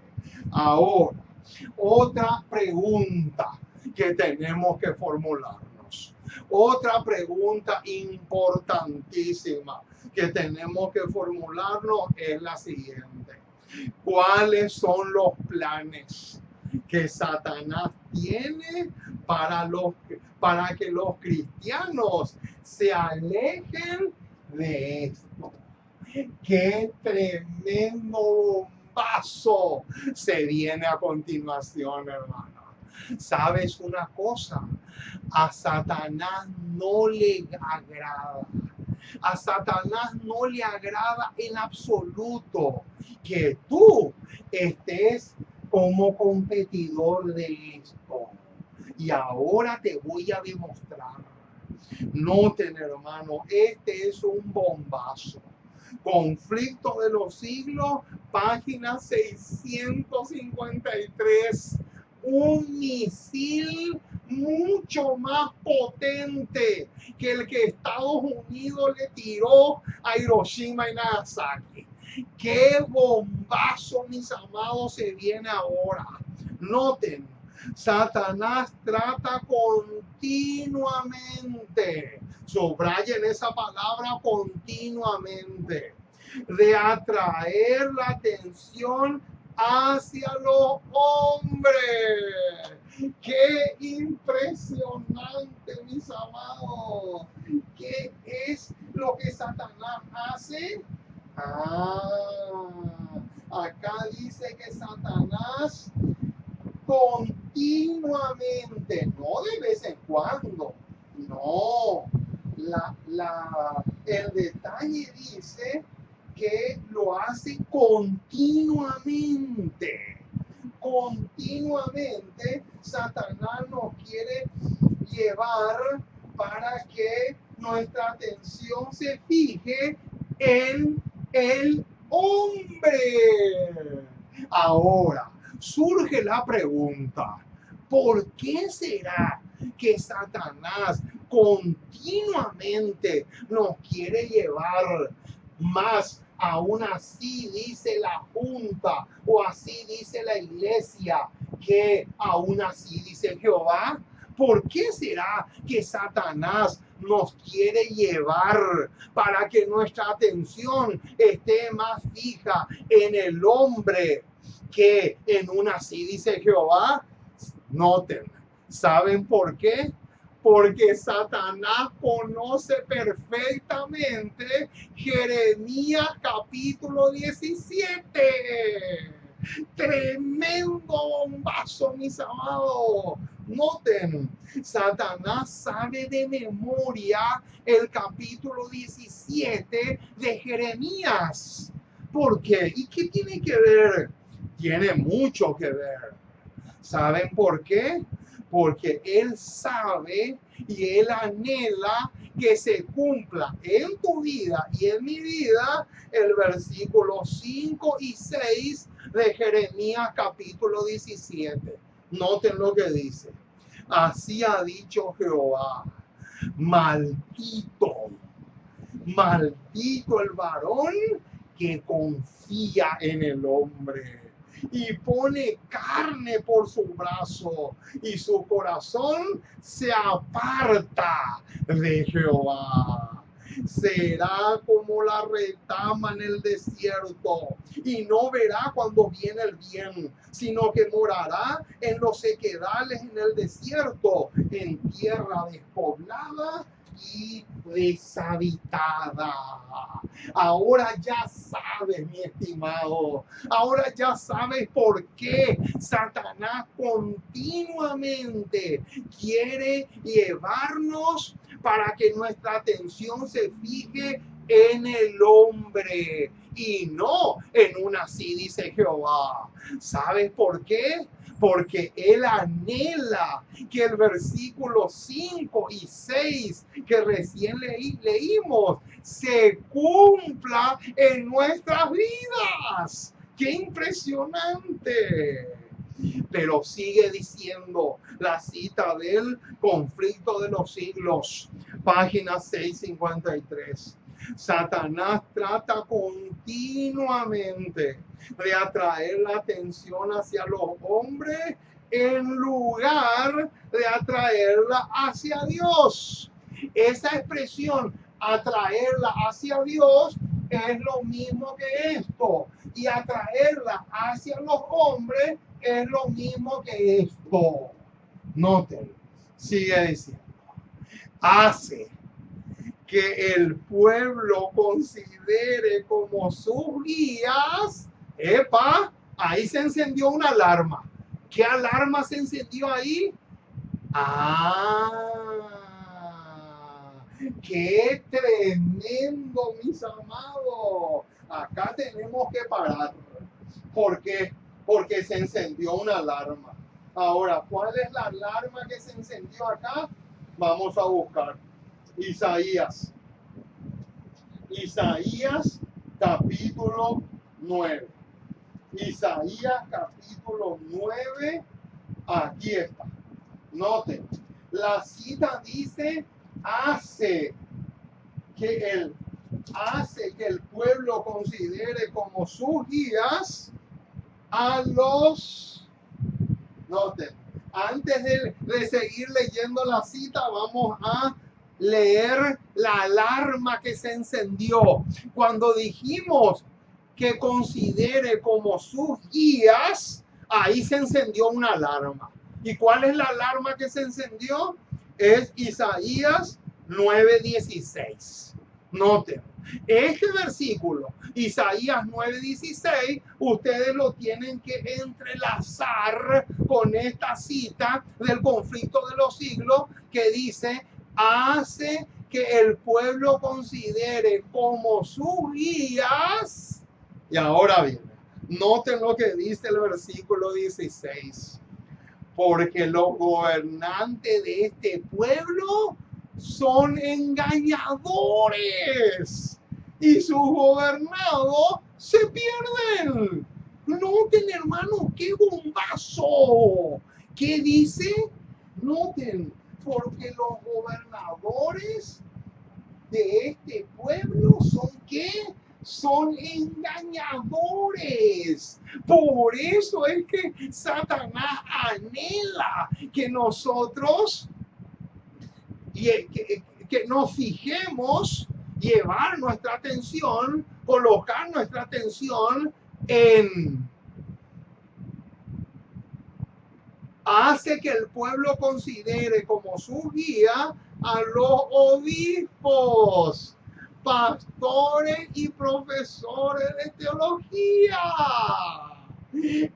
Ahora, otra pregunta que tenemos que formularnos. Otra pregunta importantísima que tenemos que formularnos es la siguiente. ¿Cuáles son los planes que Satanás tiene para que los cristianos se alejen de esto? ¡Qué tremendo paso se viene a continuación, hermano! ¿Sabes una cosa? A Satanás no le agrada. A Satanás no le agrada en absoluto que tú estés como competidor de esto. Y ahora te voy a demostrar. Noten, hermano, este es un bombazo. Conflicto de los siglos, página 653. Un misil mucho más potente que el que Estados Unidos le tiró a Hiroshima y Nagasaki. ¡Qué bombazo, mis amados, se viene ahora! Noten, Satanás trata continuamente, subrayen esa palabra continuamente, de atraer la atención hacia los hombres. ¡Qué impresionante, mis amados! ¿Qué es lo que Satanás hace? Acá dice que Satanás continuamente, no de vez en cuando, no. El detalle dice que lo hace continuamente. continuamente Satanás nos quiere llevar para que nuestra atención se fije en el hombre. Ahora, surge la pregunta, ¿por qué será que Satanás continuamente nos quiere llevar más? Aún así dice la junta o así dice la iglesia, que aún así dice Jehová. ¿Por qué será que Satanás nos quiere llevar para que nuestra atención esté más fija en el hombre que en un así dice Jehová? Noten, ¿saben por qué? Porque Satanás conoce perfectamente Jeremías capítulo 17. Tremendo bombazo, mis amados. Noten, Satanás sabe de memoria el capítulo 17 de Jeremías. ¿Por qué? ¿Y qué tiene que ver? Tiene mucho que ver. ¿Saben por qué? Porque Él sabe y Él anhela que se cumpla en tu vida y en mi vida el versículo 5 y 6 de Jeremías capítulo 17. Noten lo que dice. Así ha dicho Jehová, maldito, maldito el varón que confía en el hombre y pone carne por su brazo y su corazón se aparta de Jehová. Será como la retama en el desierto y no verá cuando viene el bien, sino que morará en los sequedales en el desierto, en tierra despoblada y deshabitada. Ahora ya sabes, mi estimado, ahora ya sabes por qué Satanás continuamente quiere llevarnos para que nuestra atención se fije en el hombre y no en un así dice Jehová. ¿Sabes por qué? Porque Él anhela que el versículo 5 y 6 que recién leímos se cumpla en nuestras vidas. ¡Qué impresionante! Pero sigue diciendo la cita del conflicto de los siglos, página 653. Satanás trata continuamente de atraer la atención hacia los hombres en lugar de atraerla hacia Dios. Esa expresión, atraerla hacia Dios, es lo mismo que esto. Y atraerla hacia los hombres es lo mismo que esto. Noten, sigue diciendo. Hace que el pueblo considere como sus guías. ¡Epa! Ahí se encendió una alarma. ¿Qué alarma se encendió ahí? ¡Qué tremendo, mis amados! Acá tenemos que parar. ¿Por qué? Porque se encendió una alarma. Ahora, ¿cuál es la alarma que se encendió acá? Vamos a buscar. Isaías capítulo 9. Isaías capítulo 9. Aquí está. Noten, la cita dice, hace que el pueblo considere como sus guías a los... Noten, antes de seguir leyendo la cita, vamos a leer la alarma que se encendió cuando dijimos que considere como sus guías. Ahí se encendió una alarma. ¿Y cuál es la alarma que se encendió? Es Isaías 9:16. Noten, este versículo, Isaías 9:16, ustedes lo tienen que entrelazar con esta cita del conflicto de los siglos que dice, hace que el pueblo considere como sus guías. Y ahora viene, Noten lo que dice el versículo 16. Porque los gobernantes de este pueblo son engañadores y sus gobernados se pierden. Noten, hermanos, qué bombazo. ¿Qué dice? Noten, porque los gobernadores de este pueblo son ¿qué? Son engañadores. Por eso es que Satanás anhela que nosotros que nos fijemos, llevar nuestra atención, colocar nuestra atención en hace que el pueblo considere como su guía a los obispos, pastores y profesores de teología,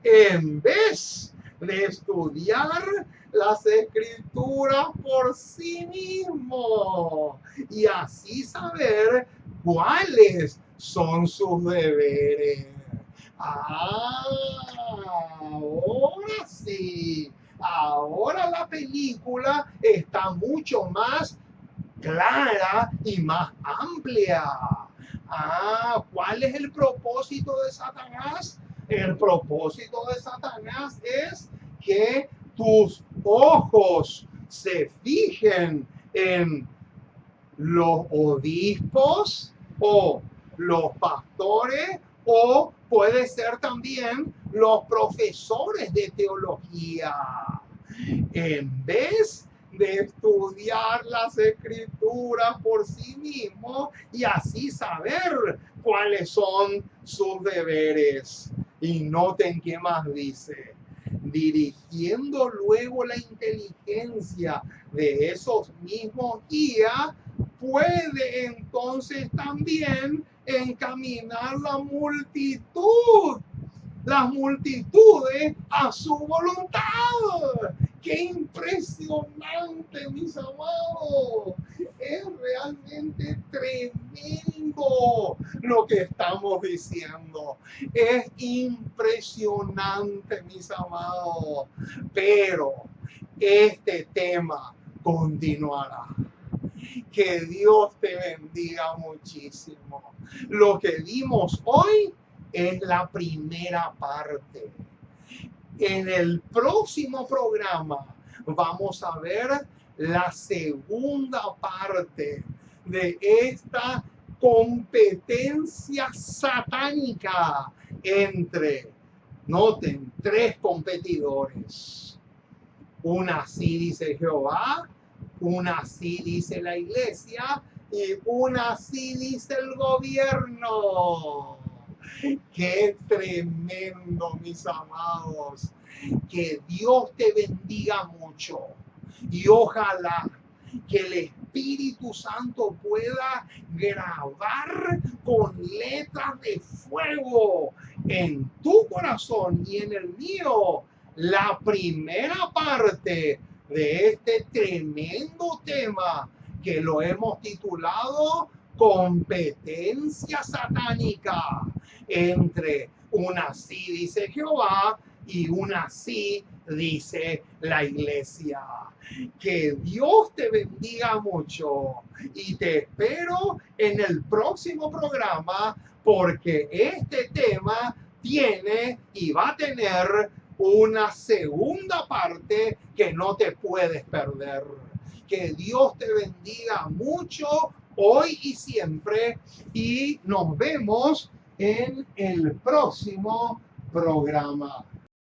en vez de estudiar las escrituras por sí mismo y así saber cuáles son sus deberes. Ahora sí. Ahora la película está mucho más clara y más amplia. ¿Cuál es el propósito de Satanás? El propósito de Satanás es que tus ojos se fijen en los obispos o los pastores o puede ser también los profesores de teología. En vez de estudiar las escrituras por sí mismo y así saber cuáles son sus deberes. Y noten qué más dice. Dirigiendo luego la inteligencia de esos mismos guías, puede entonces también encaminar las multitudes a su voluntad. ¡Qué impresionante, mis amados! Es realmente tremendo lo que estamos diciendo. Es impresionante, mis amados. Pero este tema continuará. Que Dios te bendiga muchísimo. Lo que vimos hoy es la primera parte. En el próximo programa vamos a ver la segunda parte de esta competencia satánica entre, noten, tres competidores. Una sí dice Jehová, una sí dice la iglesia y una sí dice el gobierno. ¡Qué tremendo, mis amados! Que Dios te bendiga mucho y ojalá que el Espíritu Santo pueda grabar con letras de fuego en tu corazón y en el mío la primera parte de este tremendo tema que lo hemos titulado competencia satánica entre una sí dice Jehová y una sí dice la iglesia. Que Dios te bendiga mucho y te espero en el próximo programa porque este tema tiene y va a tener una segunda parte que no te puedes perder. Que Dios te bendiga mucho hoy y siempre y nos vemos en el próximo programa.